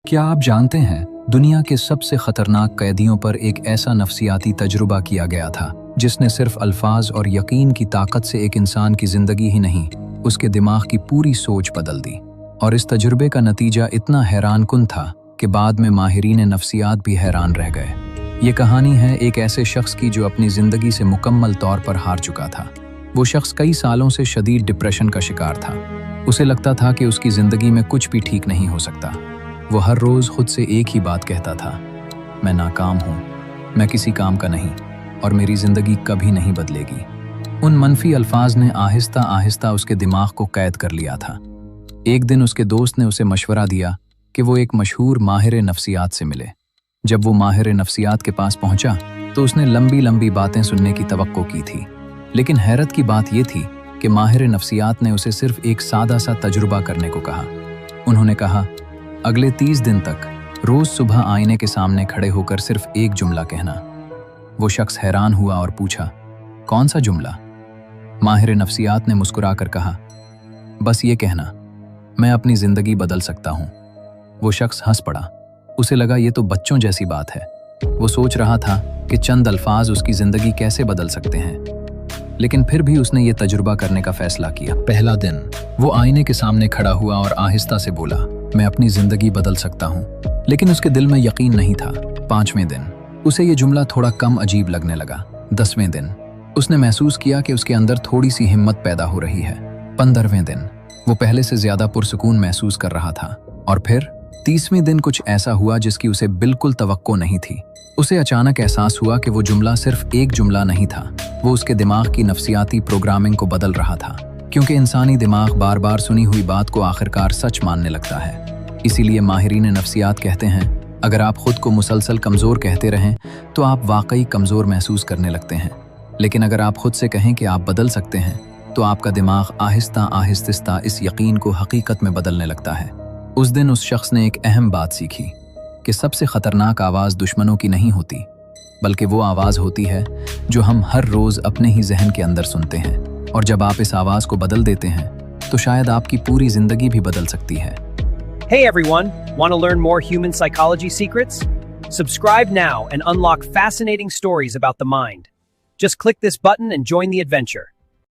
क्या आप जानते हैं, दुनिया के सबसे खतरनाक कैदियों पर एक ऐसा नफसियाती तजुर्बा किया गया था जिसने सिर्फ अल्फाज और यकीन की ताकत से एक इंसान की जिंदगी ही नहीं, उसके दिमाग की पूरी सोच बदल दी। और इस तजुर्बे का नतीजा इतना हैरानकुन था कि बाद में माहिरीन नफसियात भी हैरान रह गए। ये कहानी है एक ऐसे शख्स की जो अपनी जिंदगी से मुकम्मल तौर पर हार चुका था। वो शख्स कई सालों से शदीद डिप्रेशन का शिकार था। उसे लगता था कि उसकी जिंदगी में कुछ भी ठीक नहीं हो सकता। वो हर रोज खुद से एक ही बात कहता था, मैं नाकाम हूँ, मैं किसी काम का नहीं और मेरी जिंदगी कभी नहीं बदलेगी। उन मनफी अल्फाज ने आहिस्ता आहिस्ता उसके दिमाग को कैद कर लिया था। एक दिन उसके दोस्त ने उसे मशवरा दिया कि वो एक मशहूर माहिर नफसियात से मिले। जब वो माहिर नफसियात के पास पहुंचा तो उसने लंबी लंबी बातें सुनने की तवक्को की थी, लेकिन हैरत की बात यह थी कि माहिर नफसियात ने उसे सिर्फ एक सादा सा तजुर्बा करने को कहा। उन्होंने कहा, अगले 30 दिन तक रोज सुबह आईने के सामने खड़े होकर सिर्फ एक जुमला कहना। वो शख्स हैरान हुआ और पूछा, कौन सा जुमला? माहिर नफसियात ने मुस्कुराकर कहा, बस ये कहना, मैं अपनी जिंदगी बदल सकता हूँ। वो शख्स हंस पड़ा। उसे लगा ये तो बच्चों जैसी बात है। वो सोच रहा था कि चंद अल्फाज उसकी जिंदगी कैसे बदल सकते हैं, लेकिन फिर भी उसने ये तजुर्बा करने का फैसला किया। पहला दिन वो आईने के सामने खड़ा हुआ और आहिस्ता से बोला, मैं अपनी जिंदगी बदल सकता हूँ। लेकिन उसके दिल में यकीन नहीं था। 5वें दिन उसे ये जुमला थोड़ा कम अजीब लगने लगा। 10वें दिन उसने महसूस किया कि उसके अंदर थोड़ी सी हिम्मत पैदा हो रही है। 15वें दिन वो पहले से ज्यादा पुरसुकून महसूस कर रहा था। और फिर 30वें दिन कुछ ऐसा हुआ जिसकी उसे बिल्कुल तवक्को नहीं थी। उसे अचानक एहसास हुआ कि वो जुमला सिर्फ एक जुमला नहीं था, वो उसके दिमाग की नफसियाती प्रोग्रामिंग को बदल रहा था। क्योंकि इंसानी दिमाग बार बार सुनी हुई बात को आखिरकार सच मानने लगता है। इसीलिए माहिरीन नफसियात कहते हैं, अगर आप खुद को मुसलसल कमज़ोर कहते रहें तो आप वाकई कमज़ोर महसूस करने लगते हैं। लेकिन अगर आप खुद से कहें कि आप बदल सकते हैं तो आपका दिमाग आहिस्ता आहिस्ता इस यकीन को हकीकत में बदलने लगता है। उस दिन उस शख्स ने एक अहम बात सीखी कि सबसे खतरनाक आवाज़ दुश्मनों की नहीं होती, बल्कि वो आवाज़ होती है जो हम हर रोज़ अपने ही जहन के अंदर सुनते हैं। और जब आप इस आवाज़ को बदल देते हैं तो शायद आपकी पूरी जिंदगी भी बदल सकती है। Hey everyone, want to learn more human psychology secrets? Subscribe now and unlock fascinating stories about the mind. Just click this button and join the adventure.